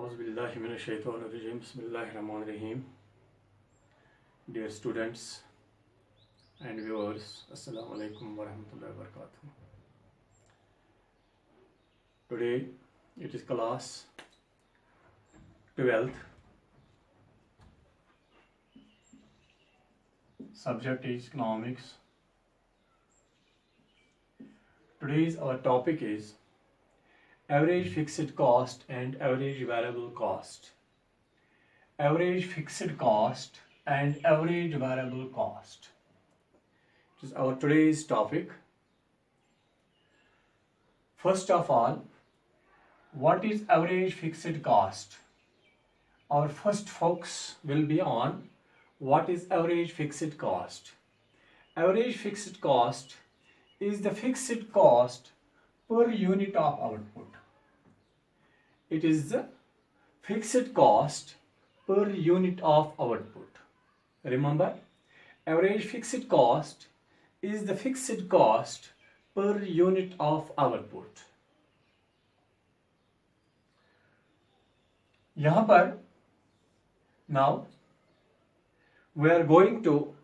Auzubillahiminash-shaytanir-rajim. Bismillahir-rahmanir-rahim. Dear students and viewers, Assalamu alaikum wa rahmatullahi wa barakatuh. Today it is class 12th. Subject is economics. Today's our topic is average fixed cost and average variable cost. Average fixed cost and average variable cost. It is our today's topic. First of all, what is average fixed cost? Our first focus will be on what is average fixed cost. Average fixed cost is the fixed cost per unit of output. It is the fixed cost per unit of output. Remember, average fixed cost is the fixed cost per unit of output. यहाँ पर now we are going to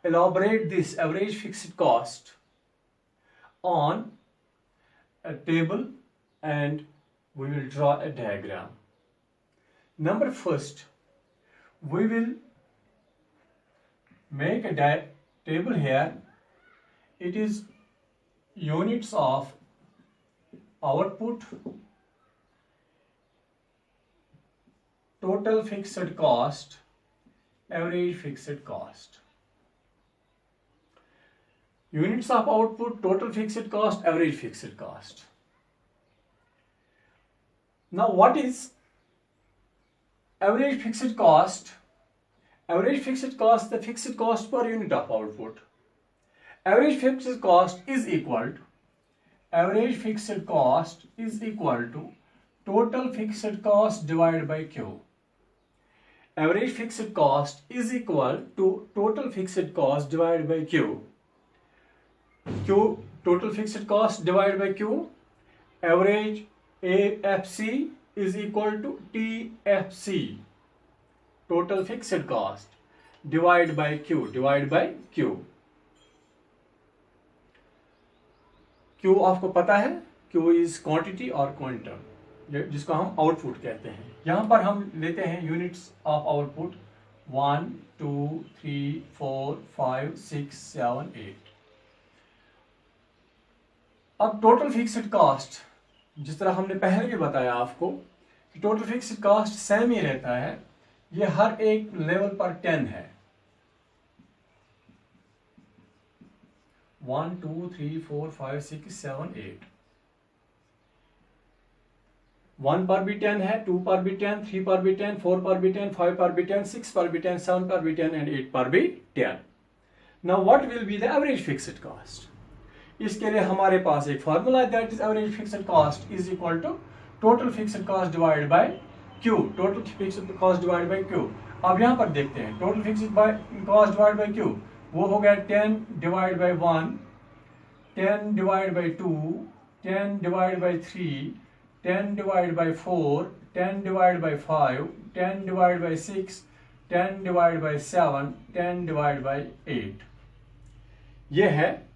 elaborate this average fixed cost on a table and we will draw a diagram. Number first, we will make a table here. It is units of output, total fixed cost, average fixed cost. Units of output, total fixed cost, average fixed cost. Now what is average fixed cost? Average fixed cost, the fixed cost per unit of output. Average fixed cost is equal to total fixed cost divided by Q. Average fixed cost is equal to total fixed cost divided by Q. Q, total fixed cost divided by Q. Average AFC is equal to TFC, total fixed cost, divided by Q. Q आपको पता है, Q is quantity और quantum, जिसको हम output कहते हैं. यहाँ पर हम लेते हैं units of output 1, 2, 3, 4, 5, 6, 7, 8. अब टोटल फिक्स्ड कॉस्ट, जिस तरह हमने पहले भी बताया आपको कि टोटल फिक्स्ड कॉस्ट सेम ही रहता है. ये हर एक लेवल पर 10 है. 1, 2, 3, 4, 5, 6, 7, 8. 1 पर भी 10 है, 2 पर भी 10, 3 पर भी 10, 4 पर भी 10, 5 पर भी 10, 6 पर भी 10, 7 पर भी 10 and 8 पर भी 10. Now what will be the average fixed cost? इसके लिए हमारे पास एक फॉर्मूला है, that is average fixed cost is equal to total fixed cost divided by Q. Total fixed cost divided by Q. अब यहाँ पर देखते हैं total fixed cost divided by Q. वो हो गया 10 divide by 1, 10 divide by 2, 10 divide by 3, 10 divide by 4, 10 divide by 5, 10 divide by 6, 10 divide by 7, 10 divide by 8. ये है,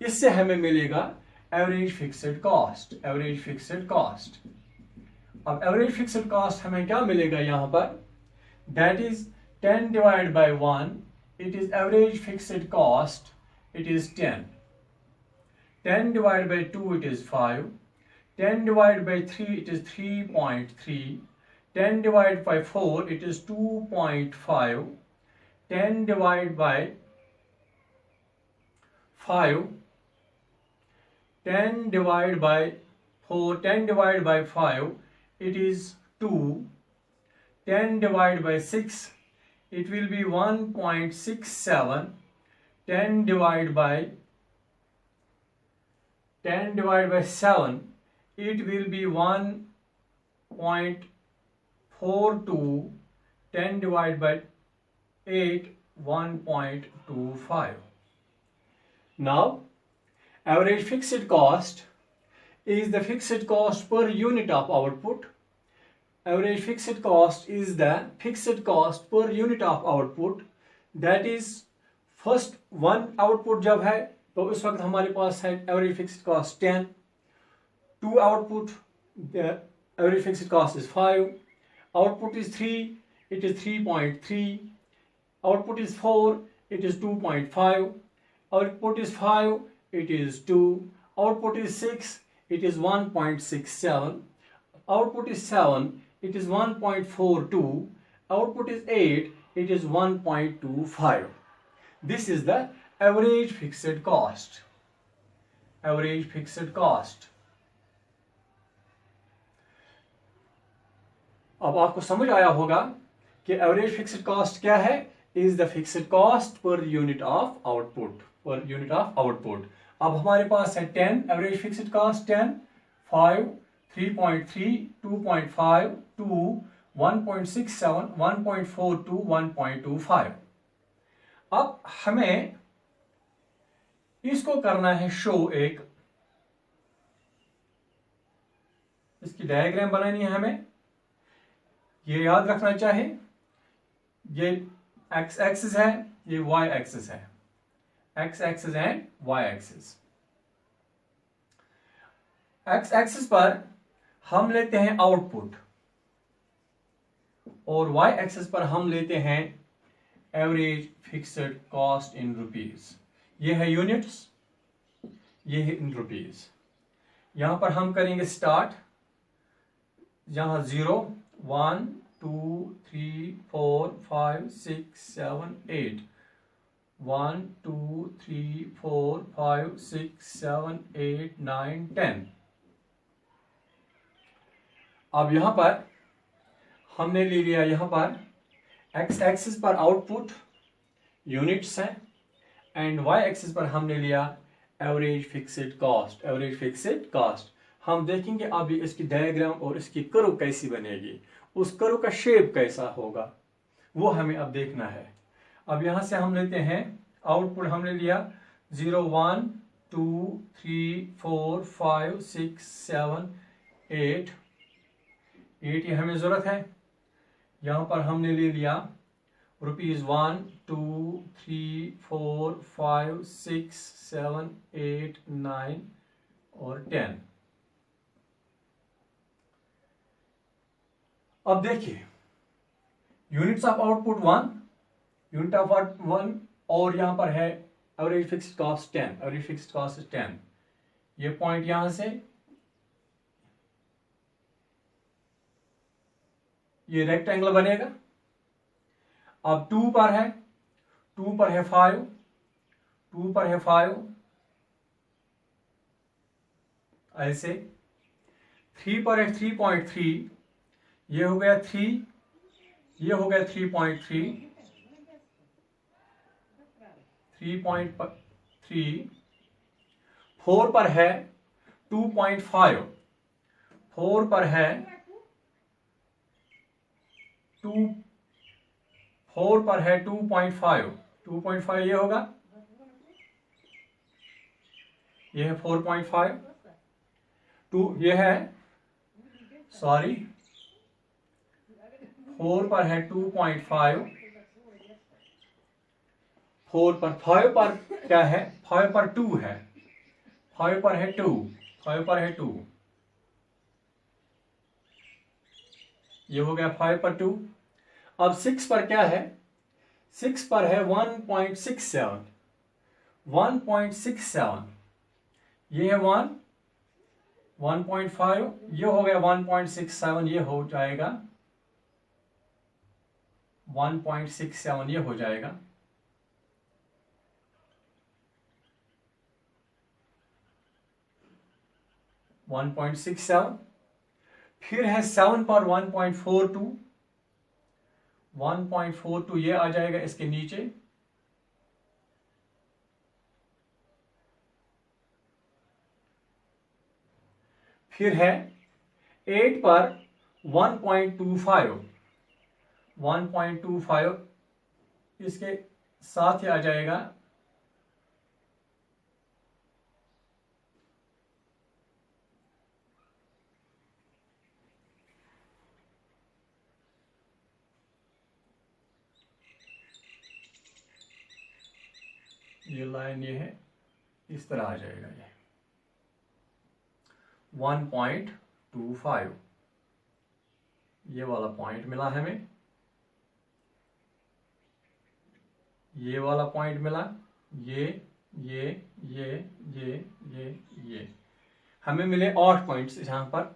इससे हमें मिलेगा एवरेज फिक्स्ड कॉस्ट. अब एवरेज फिक्स्ड कॉस्ट हमें क्या मिलेगा यहाँ पर? That is 10 divide by 1, it is average fixed cost, it is 10. 10 divide by 2, it is 5. 10 divide by 3, it is 3.3. 10 divide by 4, it is 2.5. 10 divide by 5, 10 divided by 4, 10 divided by 5, it is 2. 10 divided by 6, it will be 1.67. 10 divided by 7, it will be 1.42. 10 divided by 8, 1.25. Now average fixed cost is the fixed cost per unit of output. average fixed cost is the fixed cost per unit of output, that is first one output जब है तो उस वक्त हमारे पास है average fixed cost 10, two output average fixed cost is 5, output is 3, it is 3.3, output is 4, it is 2.5, output is 5, it is 2, output is 6, it is 1.67, output is 7, it is 1.42, output is 8, it is 1.25. This is the average fixed cost. Average fixed cost. अब आपको समझ आया होगा कि average fixed cost क्या है, is the fixed cost per unit of output, per unit of output. अब हमारे पास है 10 एवरेज फिक्स्ड कॉस्ट, 10, 5, 3.3, 2.5, 2, 1.67, 1.42, 1.25। अब हमें इसको करना है शो, एक इसकी डायग्राम बनानी है हमें। ये याद रखना चाहे, ये एक्स एक्सिस है, ये वाई एक्सिस है, X axis and Y axis. X axis पर हम लेते हैं आउटपुट और वाई एक्सिस पर हम लेते हैं average fixed cost in rupees. ये है यूनिट्स, ये है इन रुपीज। यहां पर हम करेंगे स्टार्ट, यहां 0, 1, 2, 3, 4, 5, 6, 7, 8, 1, 2, 3, 4, 5, 6, 7, 8, 9, 10। अब यहां पर हमने ले लिया, यहां पर एक्स एक्सिस पर आउटपुट यूनिट्स है एंड वाई एक्सिस पर हमने लिया average fixed cost, average fixed cost. हम देखेंगे अभी इसकी डायग्राम और इसकी कर्व कैसी बनेगी, उस कर्व का शेप कैसा होगा, वो हमें अब देखना है। अब यहां से हम लेते हैं आउटपुट, हमने लिया 0, 1, 2, 3, 4, 5, 6, 7, 8, ये हमें जरूरत है। यहां पर हमने ले लिया रुपीज 1, 2, 3, 4, 5, 6, 7, 8, 9 और 10। अब देखिए units of output 1, unit of output 1, और यहां पर है average fixed cost 10, average fixed cost is 10। ये पॉइंट यहां से ये रेक्टेंगल बनेगा। अब 2 पर है, 2 पर है 5, 2 पर है 5, ऐसे 3 पर है 3.3, ये हो गया 3, ये हो गया 3.3, 3.3, 4 पर है 2.5, 4 पर है 4 पर है 2.5, 2.5 ये होगा, ये है 4.5, 2 ये है, सॉरी 4 पर है 2.5, 4 पर 5 पर क्या है, 5 पर 2 है, 5 पर है 2, 5 पर है 2, ये हो गया 5 पर 2। अब 6 पर क्या है, 6 पर है 1.67, 1.67, ये है 1, 1.5, ये हो गया 1.67, ये हो जाएगा 1.67, ये हो जाएगा 1.67। फिर है 7 पर 1.42, 1.42 ये आ जाएगा इसके नीचे। फिर है 8 पर 1.25, 1.25 इसके साथ ही आ जाएगा। ये लाइन ये है, इस तरह आ जाएगा ये 1.25, ये वाला पॉइंट मिला हमें, ये वाला पॉइंट मिला, ये हमें मिले 8 पॉइंट्स यहाँ पर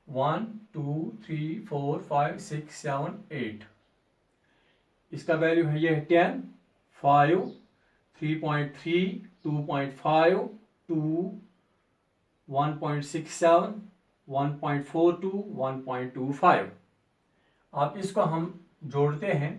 1 2 3 4 5 6 7 8। इसका वैल्यू है ये 10 5 3.3 2.5 2 1.67 1.42 1.25। अब इसको हम जोड़ते हैं,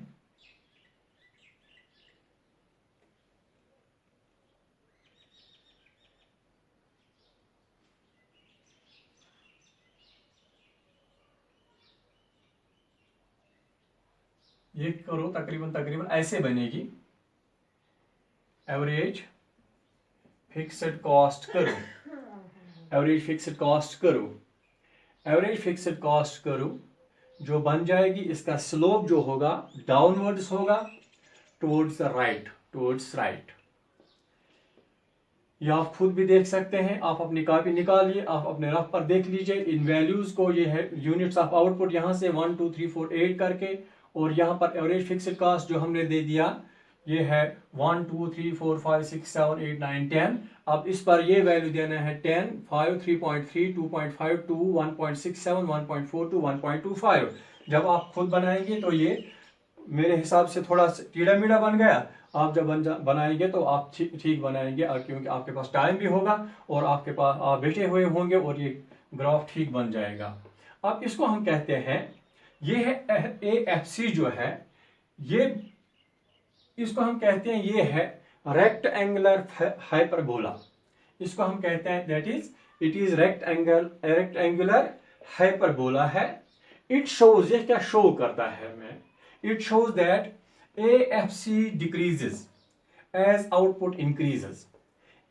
ये करो तकरीबन ऐसे बनेगी। एवरेज फिक्स्ड कॉस्ट करो, एवरेज फिक्स्ड कॉस्ट करो, एवरेज फिक्स्ड कॉस्ट करो, जो बन जाएगी इसका स्लोप जो होगा डाउनवर्ड्स होगा towards the right, towards right. ये आप खुद भी देख सकते हैं, आप अपनी कॉपी निकालिए, आप अपने रफ पर देख लीजिए इन वैल्यूज को। ये है यूनिट्स ऑफ आउटपुट, यहाँ से 1 2 3 4 8 करके, और यहाँ पर एवरेज फिक्स्ड कॉस्ट जो हमने दे दिया ये है 1 2 3 4 5 6 7 8 9 10। अब इस पर ये वैल्यू देना है 10 5 3.3 2.5 2 1.67 1.42 1.25। जब आप खुद बनाएंगे तो ये मेरे हिसाब से थोड़ा टीड़ा मीड़ा बन गया, आप जब बनाएंगे तो आप ठीक बनाएंगे, क्योंकि आपके पास टाइम भी होगा और आपके पास आप बैठे हुए होंगे और ये ग्राफ ठीक बन जाएगा। अब इसको हम कहते हैं, ये है AFC जो है, ये इसको हम कहते हैं ये है रेक्टेंगुलर हाइपरबोला। इसको हम कहते हैं that is it is rectangular hyperbola है। इट शोज, ये क्या शो करता है हमें, it shows that AFC decreases as output increases.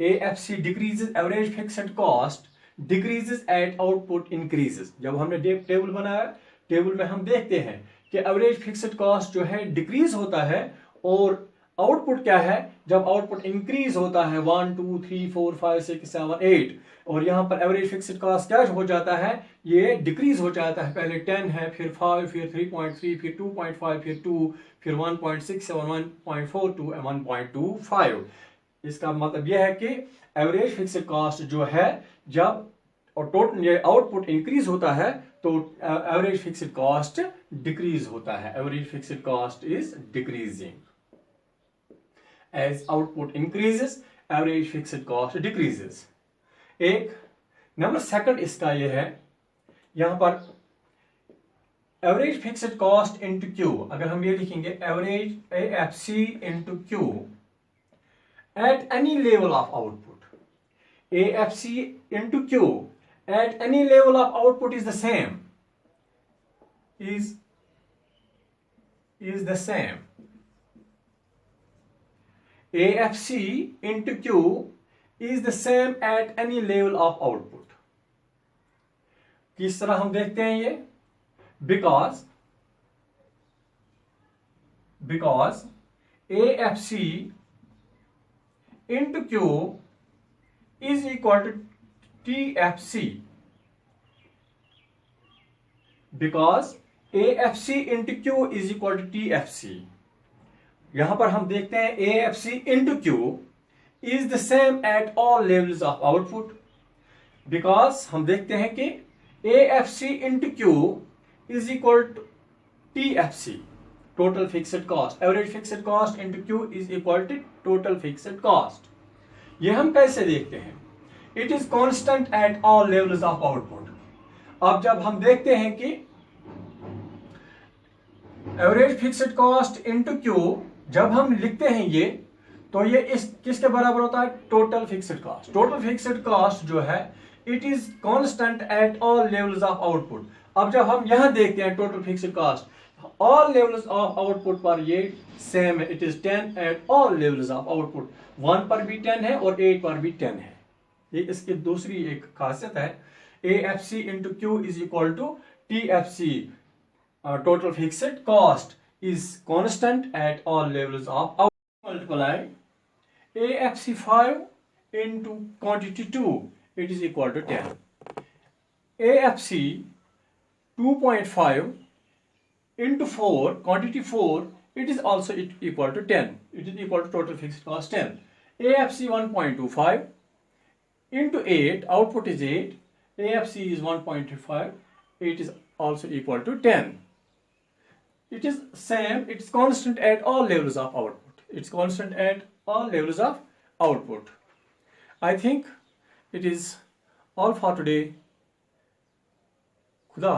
AFC decreases, average fixed cost decreases at output increases. जब हमने टेबल बनाया, टेबल में हम देखते हैं कि एवरेज फिक्स्ड कॉस्ट जो है डिक्रीज होता है, और आउटपुट क्या है, जब आउटपुट इंक्रीज होता है 1 2 3 4 5 6 7 8, और यहाँ पर एवरेज फिक्स्ड कॉस्ट क्या हो जाता है, ये डिक्रीज हो जाता है। पहले 10 है, फिर 5, फिर 3.3, फिर 2.5, फिर 2, फिर 1.67 1.42 1.25। इसका मतलब यह है कि एवरेज फिक्स्ड कॉस्ट जो है जब और टोटल ये आउटपुट इंक्रीज होता है तो एवरेज फिक्स्ड कॉस्ट डिक्रीज होता है। Average fixed cost is decreasing as output increases, average fixed cost decreases. एक नंबर सेकंड इसका ये है, यहां पर average fixed cost into Q, अगर हम ये लिखेंगे average AFC into Q at any level of output, AFC into Q at any level of output is the same, is the same. AFC into Q is the same at any level of output. किस तरह हम देखते हैं ये, because AFC into Q is equal to TFC, because AFC into Q is equal to TFC। यहां पर हम देखते हैं AFC into Q is the same at all levels of output, because हम देखते हैं कि AFC into Q is equal to TFC, total fixed cost, average fixed cost into Q is equal to total fixed cost। ये हम कैसे देखते हैं, it is constant at all levels of output. अब जब हम देखते हैं कि average fixed cost into Q जब हम लिखते हैं ये, तो ये इस किसके बराबर होता है, total fixed cost. Total fixed cost जो है it is constant at all levels of output. अब जब हम यहां देखते हैं total fixed cost all levels of output पर ये सेम है, it is 10 eight all levels of output. 1 पर भी 10 है और 8 पर भी 10 है। ये इसकी दूसरी एक खासियत है, AFC into Q is equal to TFC, total fixed cost is constant at all levels of output. Multiply AFC5 into quantity 2, it is equal to 10. AFC 2.5 into 4, quantity 4, it is also equal to 10. It is equal to total fixed cost 10. AFC 1.25 into 8, output is 8. AFC is 1.25, it is also equal to 10. It is same, it's constant at all levels of output. It's constant at all levels of output. I think it is all for today. Khuda.